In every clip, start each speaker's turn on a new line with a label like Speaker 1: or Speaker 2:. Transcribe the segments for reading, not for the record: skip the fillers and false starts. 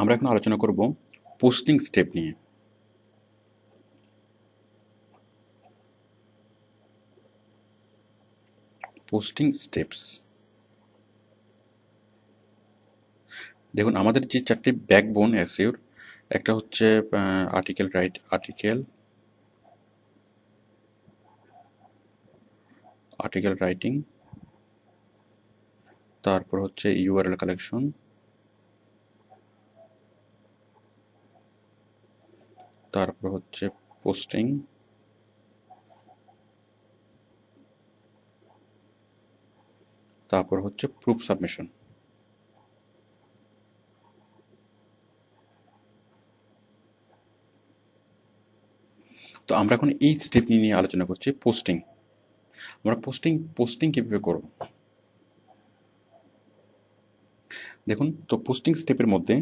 Speaker 1: আমরা এখন আলোচনা করব পোস্টিং স্টেপ নিয়ে। পোস্টিং স্টেপস দেখুন, আমাদের যে চারটি ব্যাকবোন এসইওর, একটা হচ্ছে আর্টিকেল রাইটিং, তারপর হচ্ছে ইউআরএল কালেকশন, তারপর হচ্ছে পোস্টিং, তারপর হচ্ছে প্রুফ সাবমিশন। তো আমরা এখন এই স্টেপ নিয়ে আলোচনা করছি পোস্টিং। আমরা পোস্টিং কিভাবে করব? দেখুন, তো পোস্টিং স্টেপের মধ্যে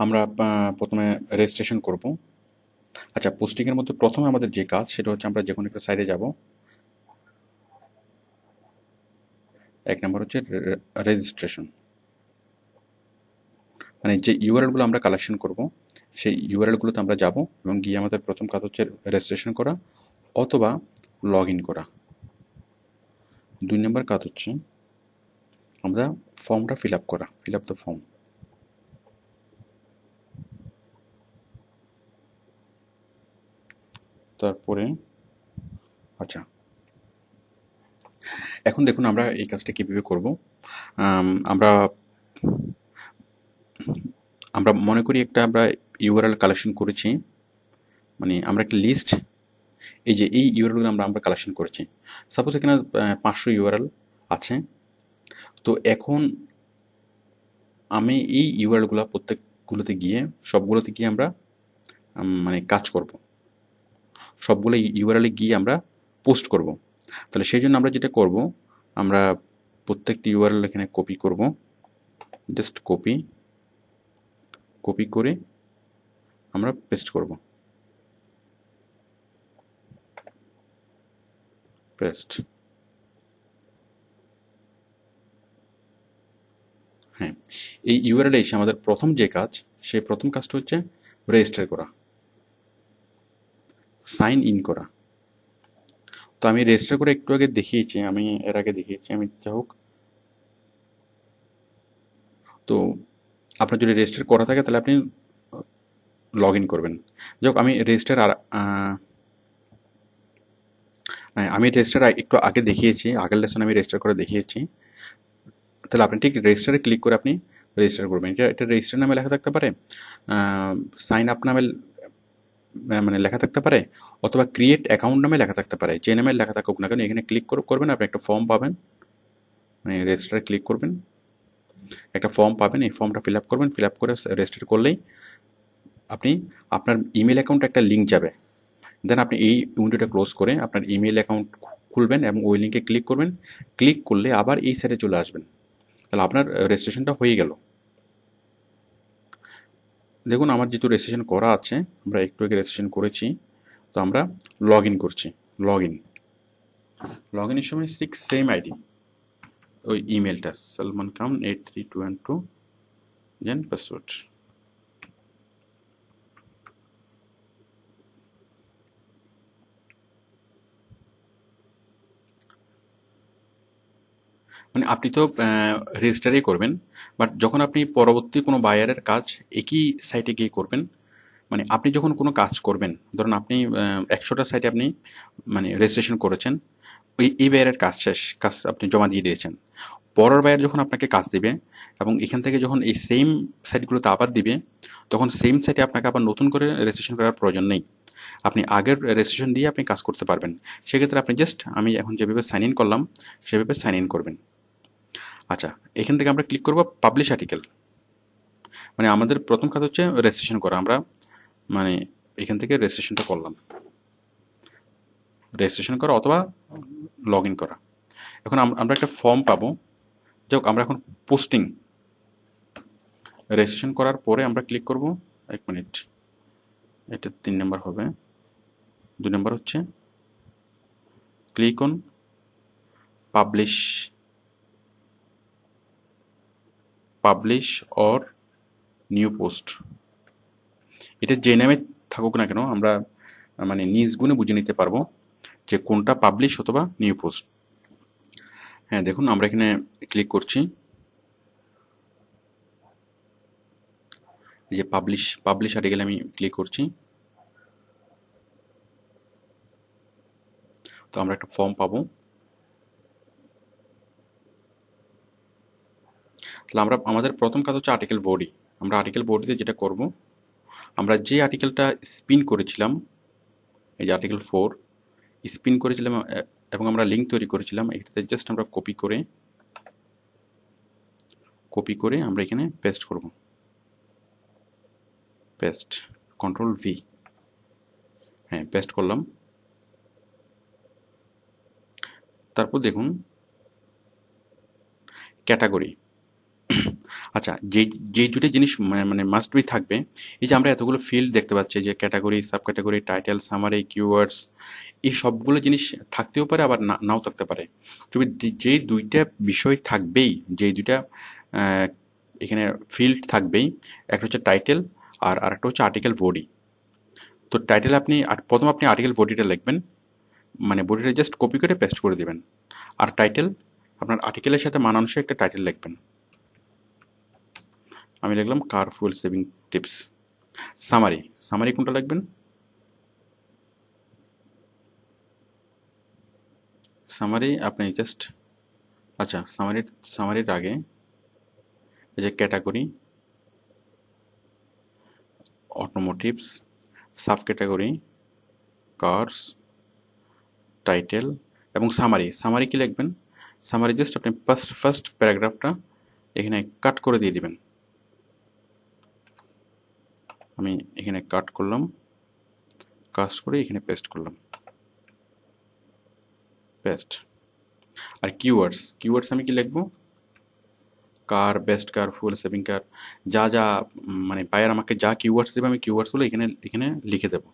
Speaker 1: আমরা প্রথমে রেজিস্ট্রেশন করব। আচ্ছা, পোস্টিংয়ের মধ্যে প্রথমে আমাদের যে কাজ সেটা হচ্ছে আমরা যে কোনো একটা সাইটে যাব। এক নম্বর হচ্ছে রেজিস্ট্রেশন, মানে যে ইউআরএলগুলো আমরা কালেকশন করব সেই ইউআরএলগুলোতে আমরা যাব এবং গিয়ে আমাদের প্রথম কাজ হচ্ছে রেজিস্ট্রেশন করা অথবা লগ ইন করা। 2 নম্বর কাজ হচ্ছে আমরা ফর্মটা ফিল আপ দ্য ফর্ম। তারপরে আচ্ছা, এখন দেখুন আমরা এই কাজটা কিভাবে করব। আমরা আমরা মনে করি আমরা ইউআরএল কালেকশন করেছি, মানে আমরা একটা লিস্ট, এই ইউআরএলগুলো আমরা কালেকশন করেছি। সাপোজ এখানে 500 ইউআরএল আছে। তো এখন আমি এই ইউআরএলগুলো সবগুলোতে গিয়ে আমরা মানে কাজ করব, সবগুলো ইউআরএলে গিয়ে আমরা পোস্ট করব। তাহলে সেই জন্য আমরা যেটা করব, আমরা প্রত্যেকটি ইউআরএল এখানে কপি করব, জাস্ট কপি করে আমরা পেস্ট করব, পেস্ট। হ্যাঁ, এই ইউআরএল এসে আমাদের প্রথম যে কাজ, সেই প্রথম কাজটা হচ্ছে রেজিস্টার করা, সাইন ইন করা। তো আমি রেজিস্টার করে একটু আগে দেখিয়েছি, আমি যা হোক। তো আপনার যদি রেজিস্টার করা থাকে তাহলে আপনি লগ ইন করবেন। যাই হোক, আমি রেজিস্টার একটু আগে দেখিয়েছি, আগের লেসনে আমি রেজিস্টার করে দেখিয়েছি। তাহলে আপনি ঠিক রেজিস্টারে ক্লিক করে আপনি রেজিস্টার করবেন। এটা রেজিস্টার নামে লেখা থাকতে পারে, সাইন আপ নামে মানে লেখা থাকতে পারে, অথবা ক্রিয়েট অ্যাকাউন্ট নামে লেখা থাকতে পারে। যে নামে লেখা থাকুক না কেন, এখানে ক্লিক করবেন, আপনি একটা ফর্ম পাবেন, মানে রেজিস্টারে ক্লিক করবেন, একটা ফর্ম পাবেন, এই ফর্মটা ফিল আপ করবেন। ফিল আপ করে রেজিস্টার করলেই আপনি আপনার ইমেল অ্যাকাউন্টে একটা লিঙ্ক যাবে। দেন আপনি এই উইন্ডোটা ক্লোজ করে আপনার ইমেল অ্যাকাউন্ট খুলবেন এবং ওই লিঙ্কে ক্লিক করবেন। ক্লিক করলে আবার এই সাইটে চলে আসবেন। তাহলে আপনার রেজিস্ট্রেশনটা হয়ে গেল। দেখুন, আমার যেহেতু রেজিস্ট্রেশন করা আছে, আমরা একটু আগে রেজিস্ট্রেশন করেছি, তো আমরা লগ ইন করছি। লগ ইন লগ ইনের সময় সেম আইডি, ওই ইমেলটা সালমান খান 83212 দেন পাসওয়ার্ড। মানে আপনি তো রেজিস্টারই করবেন, বাট যখন আপনি পরবর্তী কোনো বায়ারের কাজ একই সাইটে গিয়ে করবেন, মানে আপনি যখন কোনো কাজ করবেন, ধরুন আপনি 100টা সাইটে আপনি মানে রেজিস্ট্রেশন করেছেন, এই বায়ারের কাজ আপনি জমা দিয়ে দিয়েছেন। পরের বায়ার যখন আপনাকে কাজ দিবে এবং এখান থেকে যখন এই সেম সাইটগুলোতে আবার দিবে, তখন সেম সাইটে আপনাকে আবার নতুন করে রেজিস্ট্রেশন করার প্রয়োজন নেই। আপনি আগের রেজিস্ট্রেশন দিয়ে আপনি কাজ করতে পারবেন। সেক্ষেত্রে আপনি জাস্ট আমি এখন যেভাবে সাইন ইন করলাম সেভাবে সাইন ইন করবেন। আচ্ছা, এখান থেকে আমরা ক্লিক করব পাবলিশ আর্টিকেল। মানে আমাদের প্রথম কাজ হচ্ছে রেজিস্ট্রেশন করা। আমরা মানে এখান থেকে রেজিস্ট্রেশনটা করলাম, রেজিস্ট্রেশন করা অথবা লগ ইন করা। এখন আমরা একটা ফর্ম পাবো। যাই হোক, আমরা এখন পোস্টিং রেজিস্ট্রেশন করার পরে আমরা ক্লিক করব। 1 মিনিট, এটা 3 নম্বর হবে। 2 নম্বর হচ্ছে click on publish publish or new post, এটা যে নামে থাকুক না কেন আমরা মানে নিজ গুণে বুঝে নিতে পারবো যে কোনটা পাবলিশ অথবা নিউ পোস্ট। হ্যাঁ দেখুন আমরা এখানে ক্লিক করছি, এই যে পাবলিশ আর্টিকেল আমি ক্লিক করছি। তো আমরা একটা ফর্ম পাবো। তাহলে আমরা আমাদের প্রথম কাজ হচ্ছে আর্টিকেল বডি। আমরা আর্টিকেল বডিতে যেটা করব, আমরা যে আর্টিকেলটা স্পিন করেছিলাম, এই যে আর্টিকেল 4 স্পিন করেছিলাম এবং আমরা লিঙ্ক তৈরি করেছিলাম, এটাতে জাস্ট আমরা কপি করে আমরা এখানে পেস্ট করব। পেস্ট, কন্ট্রোল ভি, হ্যাঁ পেস্ট করলাম। তারপর দেখুন ক্যাটাগরি। আচ্ছা, যেই দুটো জিনিস মানে মাস্ট বি থাকবে, এই যে আমরা এতগুলো ফিল্ড দেখতে পাচ্ছি, যে category, sub category, title, summary, keywords, এই সবগুলো জিনিস থাকতেও পারে আবার নাও থাকতে পারে। তবে যেই দুইটা বিষয় থাকবেই, যেই দুইটা এখানে ফিল্ড থাকবেই, একটা হচ্ছে টাইটেল আর আরেকটা হচ্ছে আর্টিকেল বডি। তো টাইটেল প্রথম আপনি আর্টিকেল বডিটা লিখবেন, মানে বডিটা জাস্ট কপি করে পেস্ট করে দিবেন। আর টাইটেল আপনার আর্টিকেলের সাথে মানানসই একটা টাইটেল লিখবেন। আমি লিখলাম কার ফুয়েল সেভিং টিপস। সামারি কোনটা লিখবেন? সামারি আপনি জাস্ট, আচ্ছা সামারির আগে এই যে category, automotives, sub category, cars, title এবং সামারি কি লিখবেন? সামারি জাস্ট আপনি ফার্স্ট প্যারাগ্রাফটা এখানে কাট করে দিয়ে দিবেন। আমি এখানে কাট করলাম, কাস্ট করে এখানে পেস্ট করলাম, পেস্ট। আর কিওয়ার্ডস আমি কি লিখবো? কার, বেস্ট কার, ফুল সেভিং কার, যা মানে বায়ার আমাকে যা কিওয়ার্ডস দেবে আমি কিওয়ার্ডসগুলো এখানে লিখে দেবো।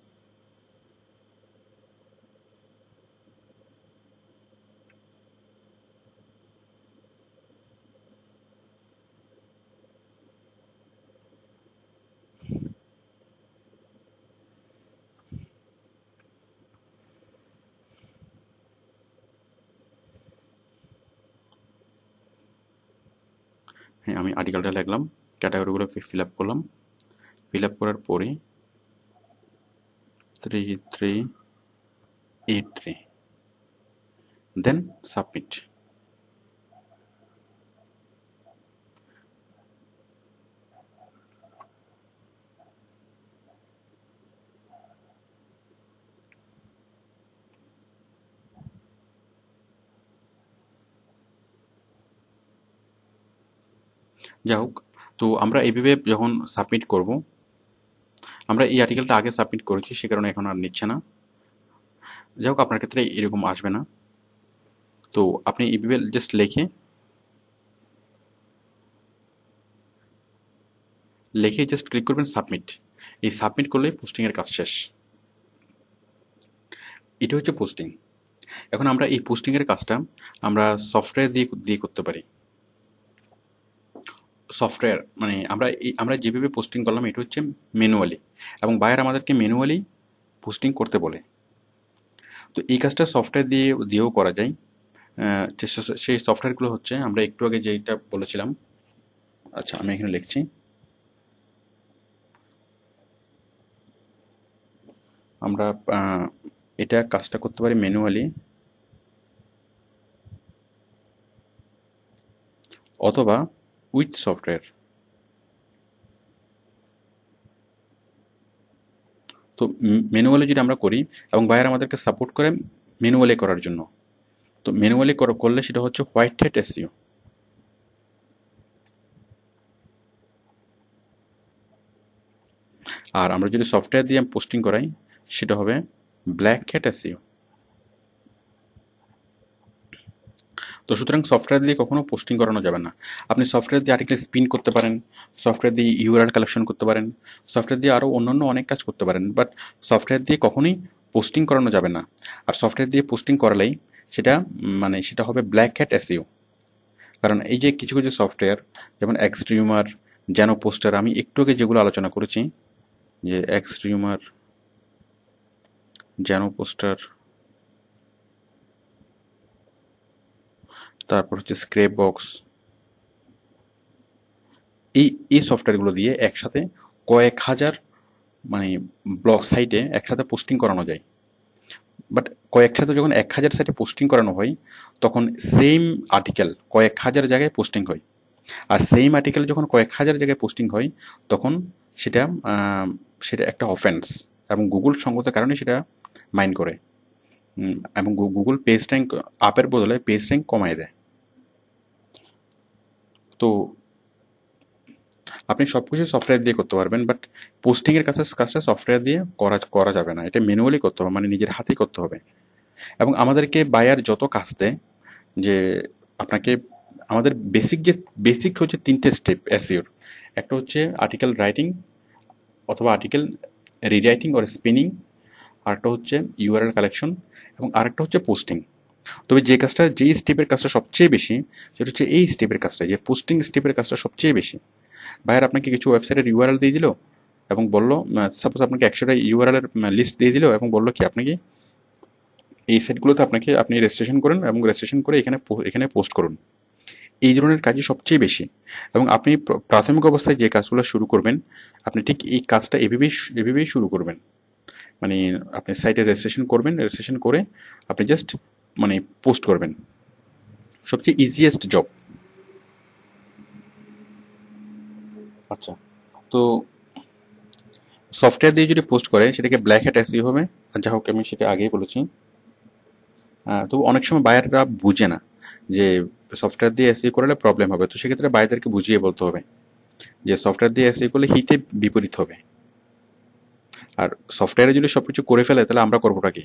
Speaker 1: হ্যাঁ আমি আর্টিকেলটা লিখলাম, ক্যাটাগরিগুলো ফিল আপ করলাম, ফিল আপ করার পরে 3383 দেন সাবমিট। যাই হোক, তো আমরা এইভাবে যখন সাবমিট করব, আমরা এই আর্টিকেলটা আগে সাবমিট করেছি সে কারণে এখন আর নিচ্ছে না। যাই হোক আপনার ক্ষেত্রে এরকম আসবে না। তো আপনি এইভাবে জাস্ট লিখে জাস্ট ক্লিক করবেন সাবমিট। এই সাবমিট করলে পোস্টিংয়ের কাজ শেষ। এটা হচ্ছে পোস্টিং। এখন আমরা এই পোস্টিংয়ের কাজটা আমরা সফটওয়্যার দিয়ে করতে পারি। সফটওয়্যার মানে আমরা যেভাবে পোস্টিং করলাম এটা হচ্ছে ম্যানুয়ালি, এবং বায়ার আমাদেরকে ম্যানুয়ালি পোস্টিং করতে বলে। তো এই কাজটা সফটওয়্যার দিয়েও করা যায়। সেই সফটওয়্যারগুলো হচ্ছে আমরা একটু আগে যেটা বলেছিলাম। আচ্ছা আমি এখানে লিখছি, আমরা এটা কাজটা করতে পারি ম্যানুয়ালি অথবা উইথ সফটওয়্যার। তো ম্যানুয়ালি যদি আমরা করি এবং বায়ার আমাদেরকে সাপোর্ট করে ম্যানুয়ালি করার জন্য, তো ম্যানুয়ালি করলে সেটা হচ্ছে হোয়াইট হ্যাট এসইও। আর আমরা যদি সফটওয়্যার দিয়ে পোস্টিং করাই সেটা হবে ব্ল্যাক হ্যাট এসইও। তো সুতরাং সফটওয়্যার দিয়ে কখনো পোস্টিং করানো যাবে না। আপনি সফটওয়্যার দিয়ে আর্টিকেল স্পিন করতে পারেন, সফটওয়্যার দিয়ে ইউআরএল কালেকশন করতে পারেন, সফটওয়্যার দিয়ে আরও অন্যান্য অনেক কাজ করতে পারেন, বাট সফটওয়্যার দিয়ে কখনোই পোস্টিং করানো যাবে না। আর সফটওয়্যার দিয়ে পোস্টিং করালেই সেটা সেটা হবে ব্ল্যাক হ্যাট এসইও। কারণ এই যে কিছু কিছু সফটওয়্যার যেমন এক্সট্রিমার, জ্যানো পোস্টার, আমি একটু আগে যেগুলো আলোচনা করেছি, যে এক্সট্রিমার, জ্যানো পোস্টার, তারপর হচ্ছে স্ক্রেপ বক্স, এই এই সফটওয়্যারগুলো দিয়ে একসাথে কয়েক হাজার মানে ব্লগ সাইটে একসাথে পোস্টিং করানো যায়। বাট কয়েকসাথে যখন 1000 সাইটে পোস্টিং করানো হয় তখন সেম আর্টিকেল কয়েক হাজার জায়গায় পোস্টিং হয়। আর সেম আর্টিকেল যখন কয়েক হাজার জায়গায় পোস্টিং হয় তখন সেটা সেটা একটা অফেন্স, এবং গুগল সঙ্গত কারণে সেটা মাইন্ড করে। এবং গুগল পেজ র্যাঙ্ক আপের বদলে পেজ র্যাঙ্ক কমায় দেয়। তো আপনি সব কিছু সফটওয়্যার দিয়ে করতে পারবেন, বাট পোস্টিংয়ের কাজটা সফটওয়্যার দিয়ে করা করা যাবে না, এটা ম্যানুয়ালি করতে হবে, মানে নিজের হাতেই করতে হবে। এবং আমাদেরকে বায়ার যত কাজ দেয়, যে আপনাকে আমাদের বেসিক হচ্ছে 3টে স্টেপ এসইওর। একটা হচ্ছে আর্টিকেল রাইটিং অথবা আর্টিকেল রিরাইটিং অর স্পিনিং, আরেকটা হচ্ছে ইউআরএল কালেকশন, এবং আরেকটা হচ্ছে পোস্টিং। তবে যেই স্টেপের কাজটা সবচেয়ে বেশি, সেটা হচ্ছে এই স্টেপের কাজটা, যে পোস্টিং স্টেপের কাজটা সবচেয়ে বেশি। বায়ার আপনাকে কিছু ওয়েবসাইটের ইউআরএল দিয়ে দিল এবং বলল, সাপোজ আপনাকে 100টা ইউআরএল এর লিস্ট দিয়ে দিল এবং বলল কি আপনি কি এই সাইটগুলোতে আপনি রেজিস্ট্রেশন করেন এবং রেজিস্ট্রেশন করে এখানে পোস্ট করুন। এই ধরনের কাজই সবচেয়ে বেশি। এবং আপনি প্রাথমিক অবস্থায় যে কাজগুলো শুরু করবেন, আপনি ঠিক এই কাজটা এভাবেই শুরু করবেন। মানে আপনি সাইটে রেজিস্ট্রেশন করবেন, রেজিস্ট্রেশন করে আপনি জাস্ট মানে পোস্ট করবেন, সবচেয়ে ইজিয়েস্ট জব। আচ্ছা, তো সফটওয়্যার দিয়ে যদি পোস্ট করে সেটাকে ব্ল্যাক হ্যাট এসইও হবে। আর যা হোক, আমি সেটা আগেই বলেছি। তো অনেক সময় বায়াররা বুঝে না যে সফটওয়্যার দিয়ে এসইও করলে প্রবলেম হবে, তো সেক্ষেত্রে বায়ারদেরকে বুঝিয়ে বলতে হবে যে সফটওয়্যার দিয়ে এসইও করলে বিপরীত হবে। আর সফটওয়্যারে যদি সবকিছু করে ফেলে তাহলে আমরা করবোটা কি?